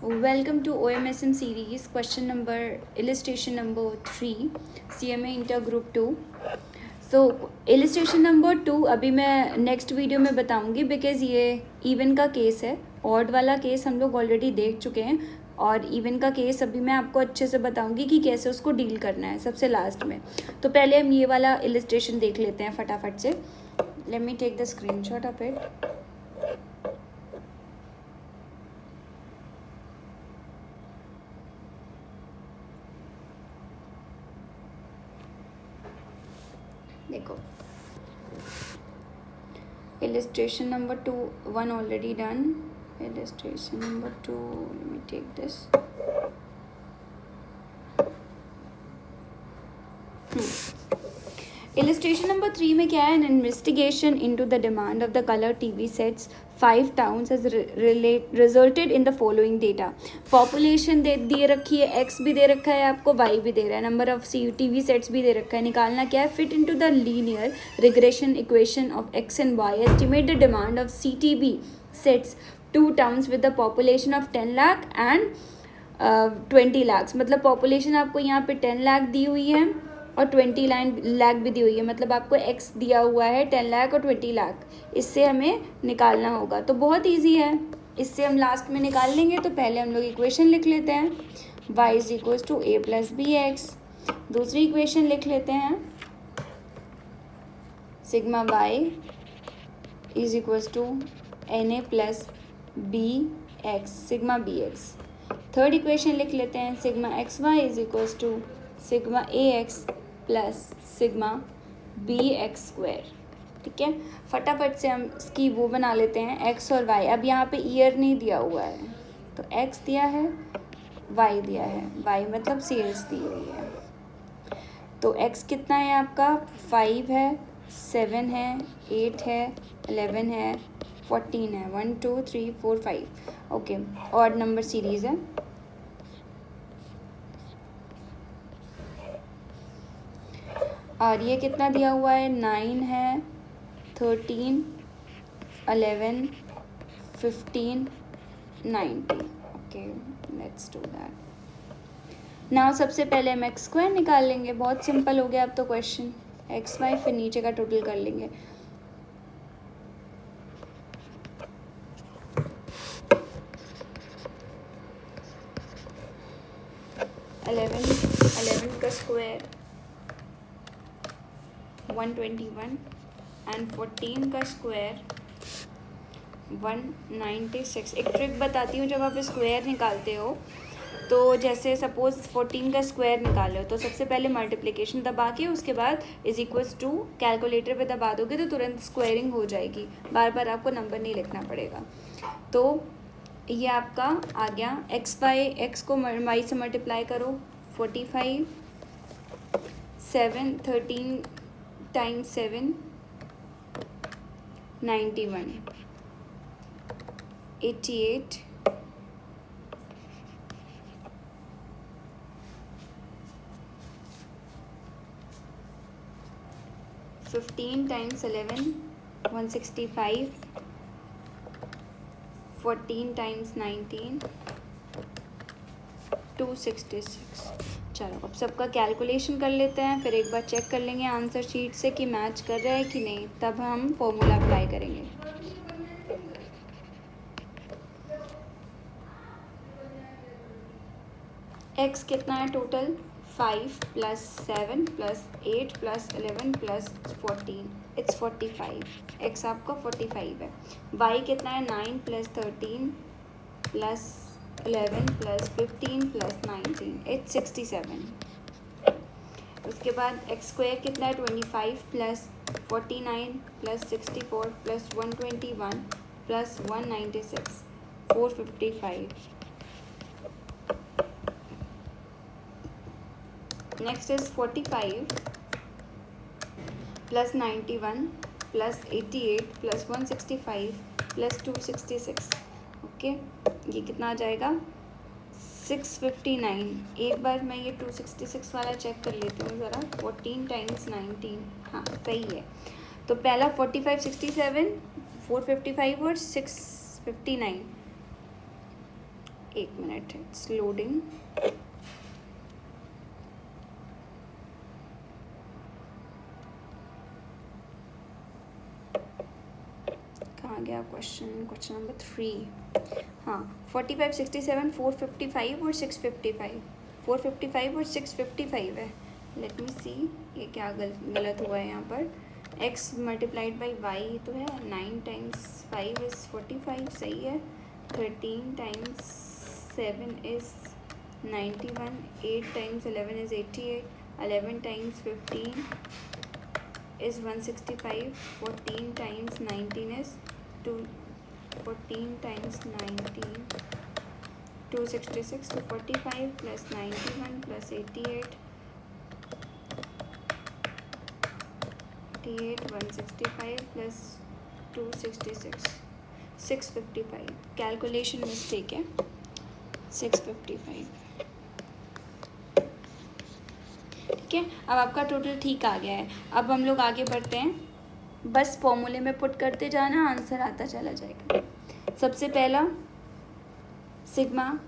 Welcome to OMSM series, question number, illustration number 3, CMA Inter Group 2. So illustration number 2 अभी मैं next video में बताऊंगी because ये even का केस है. ऑड वाला केस हम लोग ऑलरेडी देख चुके हैं और इवन का केस अभी मैं आपको अच्छे से बताऊंगी कि कैसे उसको डील करना है सबसे लास्ट में. तो पहले हम ये वाला इलिस्ट्रेशन देख लेते हैं फटाफट से. Let me take the screenshot of it. देखो illustration number 2 1 already done. Illustration number 2, let me take this. Illustration number 3 में क्या है? An investigation into the demand of the color TV sets 5 towns has resulted in the following data. Population दे रखी है, X भी दे रखा है आपको, Y भी दे रहा है, number of TV sets भी दे रखा है. निकालना क्या है? Fit into the linear regression equation of X and Y. Estimate the demand of CTV sets 2 towns with the population of 10 lakh and 20 lakhs. मतलब population आपको यहाँ पे 10 लाख दी हुई है और 20 लाख भी दी हुई है. मतलब आपको x दिया हुआ है 10 लाख और 20 लाख. इससे हमें निकालना होगा. तो बहुत इजी है, इससे हम लास्ट में निकाल लेंगे. तो पहले हम लोग इक्वेशन लिख लेते हैं. y is equals to a plus B X. दूसरी इक्वेशन लिख लेते हैं. Sigma y is equals to N A plus B X sigma B X. Third equation लिख लेते हैं. Sigma X Y is equals to sigma A X plus sigma B X square. ठीक है, फटाफट से हम इसकी वो बना लेते हैं एक्स और वाई. अब यहाँ पे ईयर नहीं दिया हुआ है तो एक्स दिया है, वाई दिया है. वाई मतलब सेल्स दी हुई है. तो एक्स कितना है आपका? 5 है, 7 है, 8 है, 11 है, 14 है. 1 2 3 4 5. ओके, ऑड नंबर सीरीज है. और ये कितना दिया हुआ है? 9 है, 13, 11, 15, 90. Okay, let's do that now. सबसे पहले हम एक्स स्क्वायर निकाल लेंगे. बहुत सिंपल हो गया अब तो क्वेश्चन. एक्स वाई फिर नीचे का टोटल कर लेंगे. इलेवन का स्क्वायर 121 एंड 14 का स्क्वायर 196. एक ट्रिक बताती हूँ. जब आप स्क्वायर निकालते हो तो जैसे सपोज 14 का स्क्वायर निकालो तो सबसे पहले मल्टीप्लिकेशन दबा के उसके बाद इज इक्वल्स टू कैलकुलेटर पे दबा दोगे तो तुरंत स्क्वायरिंग हो जाएगी. बार बार आपको नंबर नहीं लिखना पड़ेगा. तो ये आपका आ गया. एक्स को वाई से मल्टीप्लाई करो. 45, 7, 13 टाइम्स 7, 91, 88, 15 टाइम्स 11, 165, 14 टाइम्स 19, 266. चलो अब सबका कैलकुलेशन कर लेते हैं. फिर एक बार चेक कर लेंगे आंसर शीट से कि मैच कर रहा है कि नहीं. तब हम फॉर्मूला अप्लाई करेंगे. एक्स कितना है total? 5 plus 7 plus 8 plus 11 plus 14. It's 45. X आपका 45 है. वाई कितना है? 9 plus 13 plus 11 plus 15 plus 19. It's 67. उसके बाद एक्स स्क्वायर कितना है? 25 plus 49 plus 64 plus 121 plus 196, 455. Next is 45 plus 91 plus 88 plus 165 plus 266. Okay, ये कितना आ जाएगा? 659. एक बार मैं ये 266 वाला चेक कर लेती हूँ ज़रा. 14 टाइम्स 19. हाँ सही है. तो पहला 45, 67, 455 और 659. एक मिनट, इट्स लोडिंग। कहाँ गया क्वेश्चन? Question number 3। हाँ, 45, 67, 455 और 655। 455 और 655 है। लेट मी सी, ये क्या गलत हुआ है यहाँ पर। x मल्टीप्लाइड बाई वाई तो है 9 टाइम्स 5 इज़ 45, सही है। 13 times 7 is 91, 8 times 11 is 88, 11 times 15 is 165, 14 times 19 is 2, 14 times 19, 266, 245 plus 91 plus 88, 165 plus 266, 655। Calculation mistake है, 655। ठीक है, अब आपका टोटल ठीक आ गया है। अब हम लोग आगे बढ़ते हैं, बस फॉर्मूले में पुट करते जाना, आंसर आता चला जाएगा। सबसे पहला sigma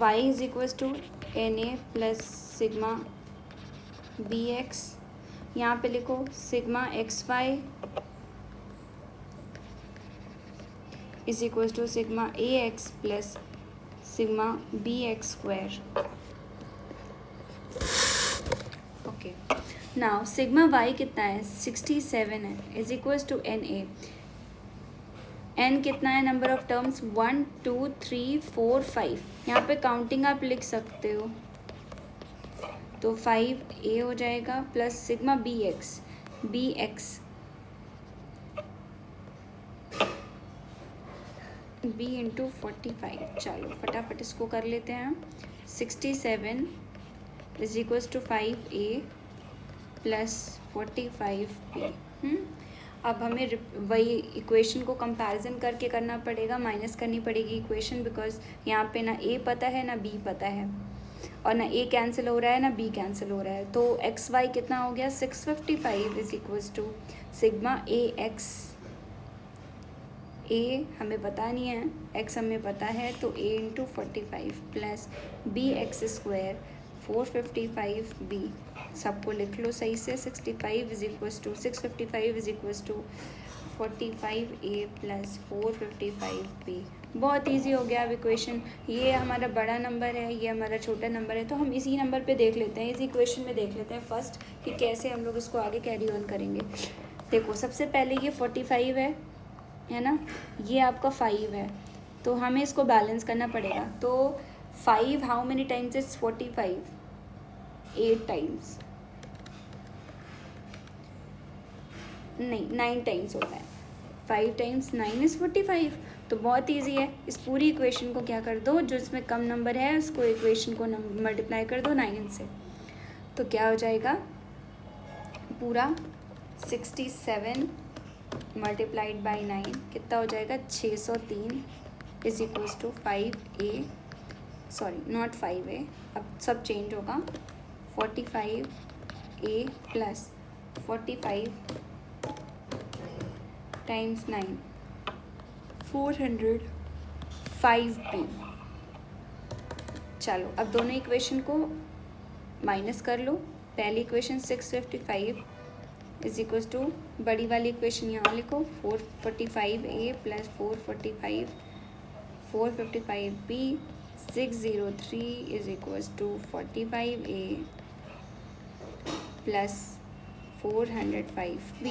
y is equals to N A plus sigma B X. यहाँ पे लिखो sigma X Y is equals to sigma A X plus sigma B X square. Okay, now sigma Y कितना है? 67 है, is equals to N A. N कितना है? Number of terms 1 2 3 4 5। यहाँ पे काउंटिंग आप लिख सकते हो, तो 5 ए हो जाएगा plus sigma B X, B X B into 45। चलो फटाफट इसको कर लेते हैं हम। 67 is equals to 5a plus 45b। अब हमें वही इक्वेशन को कंपैरिजन करके करना पड़ेगा, माइनस करनी पड़ेगी इक्वेशन, बिकॉज यहाँ पे ना a पता है ना b पता है, और ना a कैंसिल हो रहा है ना b कैंसिल हो रहा है। तो एक्स वाई कितना हो गया? 655 is equals to sigma A x. ए हमें पता नहीं है, x हमें पता है, तो a into 45 plus B X square 455b। सबको लिख लो सही से। 65 is equals to 655 is equals to 45a plus 455b। बहुत इजी हो गया अब इक्वेशन। ये हमारा बड़ा नंबर है, ये हमारा छोटा नंबर है, तो हम इसी नंबर पे देख लेते हैं, इस इक्वेशन में देख लेते हैं फर्स्ट कि कैसे हम लोग इसको आगे कैरी ऑन करेंगे। देखो सबसे पहले ये 45 है ना, ये आपका 5 है, तो हमें इसको बैलेंस करना पड़ेगा। तो 5 how many times is 45? 8 times नहीं, 9 टाइम्स होता है। 5 टाइम्स 9 इज़ 45। तो बहुत इजी है, इस पूरी इक्वेशन को क्या कर दो, जो इसमें कम नंबर है उसको इक्वेशन को मल्टीप्लाई कर दो 9 से। तो क्या हो जाएगा पूरा 67 मल्टीप्लाइड बाई 9 कितना हो जाएगा? 603 is equals to 5a, sorry not 5a, अब सब चेंज होगा। 45a plus 45 times 9 405b। चलो अब दोनों इक्वेशन को माइनस कर लो। पहली इक्वेशन 655 इज इक्वल्स टू बड़ी वाली इक्वेशन यहाँ लिखो 445a plus 455b 603 is equals to 45a plus 405b।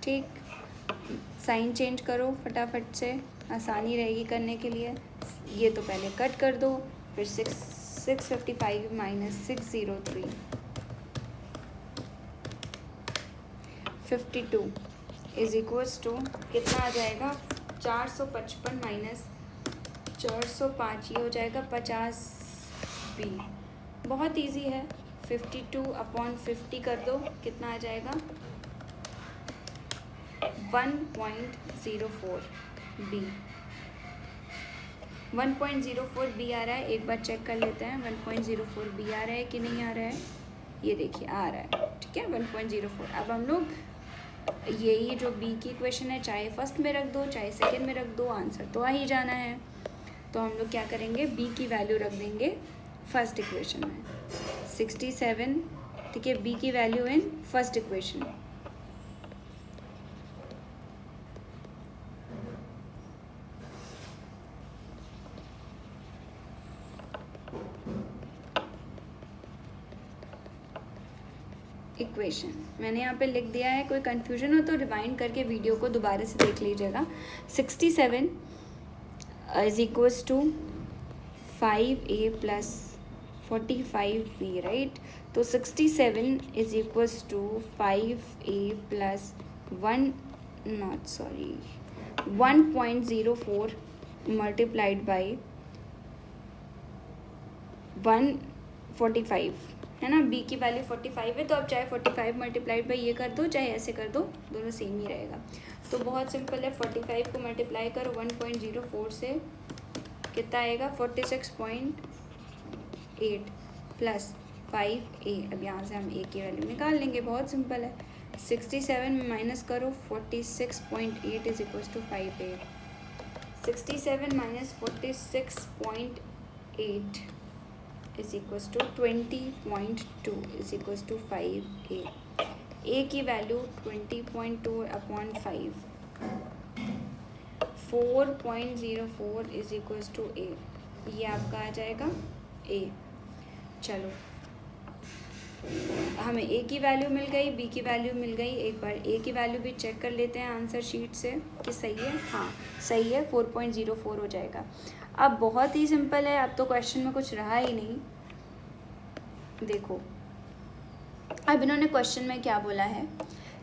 ठीक, साइन चेंज करो फटाफट से, आसानी रहेगी करने के लिए। ये तो पहले कट कर दो, फिर 655 माइनस 603 52 इज इक्वल्स टू कितना आ जाएगा? 455 माइनस 405, ये हो जाएगा 50b। बहुत इजी है, 52/50 कर दो, कितना आ जाएगा? 1.04b। 1.04b आ रहा है, एक बार चेक कर लेते हैं 1.04b आ रहा है कि नहीं आ रहा है। ये देखिए आ रहा है, ठीक है 1.04। अब हम लोग यही जो बी की इक्वेशन है, चाहे फर्स्ट में रख दो चाहे सेकंड में रख दो, आंसर तो आ ही जाना है। तो हम लोग क्या करेंगे, बी की वैल्यू रख देंगे फर्स्ट इक्वेशन में 67, ठीक है, बी की value in first equation. Equation मैंने यहाँ पे लिख दिया है, कोई कन्फ्यूजन हो तो रिवाइंड करके वीडियो को दोबारा से देख लीजिएगा। 67 is equals to 5a plus 45b, right. तो 67 is equals to 5a plus 1.04 multiplied by 145 है ना। बी की वैल्यू 45 है, तो अब चाहे 45 मल्टीप्लाइड बाई ये कर दो चाहे ऐसे कर दो, दोनों सेम ही रहेगा। तो बहुत सिंपल है, 45 को मल्टीप्लाई करो 1.04 से, कितना आएगा 46.8 प्लस 5a। अब यहाँ से हम a की वैल्यू निकाल लेंगे, बहुत सिंपल है। 67 में माइनस करो 46.8 is equal to 5a। 67 minus 46.8 is equals to 20.2 is equals to 5a। a की value 20.2 upon 5, 4.04 is equals to a। ये आपका आ जाएगा a। चलो हमें a की वैल्यू मिल गई, b की वैल्यू मिल गई। एक बार a की वैल्यू भी चेक कर लेते हैं आंसर शीट से कि सही है। हाँ सही है, 4.04 हो जाएगा। अब बहुत ही सिंपल है, अब तो क्वेश्चन में कुछ रहा ही नहीं। देखो अब इन्होंने क्वेश्चन में क्या बोला है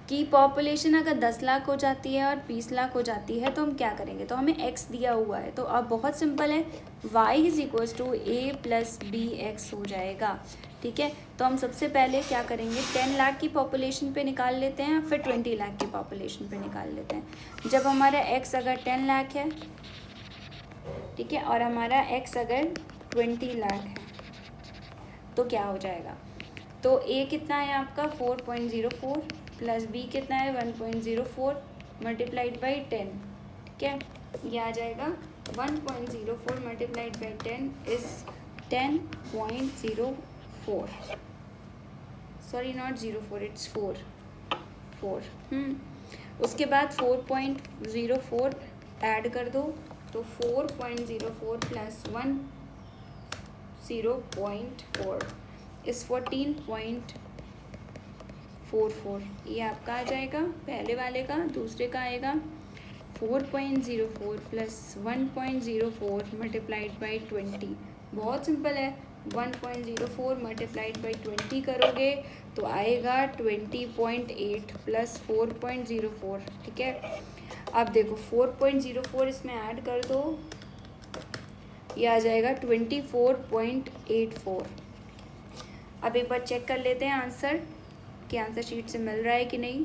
कि पॉपुलेशन अगर 10 लाख हो जाती है और 20 लाख हो जाती है तो हम क्या करेंगे। तो हमें x दिया हुआ है, तो अब बहुत सिंपल है, y is equals to a plus B X हो जाएगा, ठीक है। तो हम सबसे पहले क्या करेंगे, 10 लाख की पॉपुलेशन पे निकाल लेते हैं, फिर 20 लाख की पॉपुलेशन पे निकाल लेते हैं। जब हमारा x अगर 10 लाख है, ठीक है, और हमारा x अगर 20 लाख है तो क्या हो जाएगा। तो a कितना है आपका 4.04 प्लस b कितना है 1.04 मल्टीप्लाइड बाई 10, ठीक है। ये आ जाएगा 1.04 multiplied by 10 is 10.04, sorry not 04, it's 4। उसके बाद 4.04 ऐड कर दो, तो 4.04 प्लस 0.4 इस 14.44। ये आपका आ जाएगा पहले वाले का। दूसरे का आएगा 4.04 प्लस 1.04 मल्टीप्लाइड बाई 20। बहुत सिंपल है, 1.04 मल्टीप्लाइड बाई 20 करोगे तो आएगा 20.8 प्लस 4.04, ठीक है। अब देखो 4.04 इसमें ऐड कर दो, ये आ जाएगा 24.84। अब एक बार चेक कर लेते हैं आंसर कि आंसर शीट से मिल रहा है कि नहीं।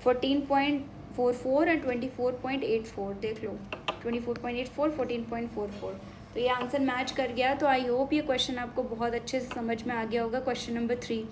14.44 और 24.84 देख लो, 24.84 14.44, तो ये आंसर मैच कर गया। तो आई होप ये क्वेश्चन आपको बहुत अच्छे से समझ में आ गया होगा, क्वेश्चन नंबर 3।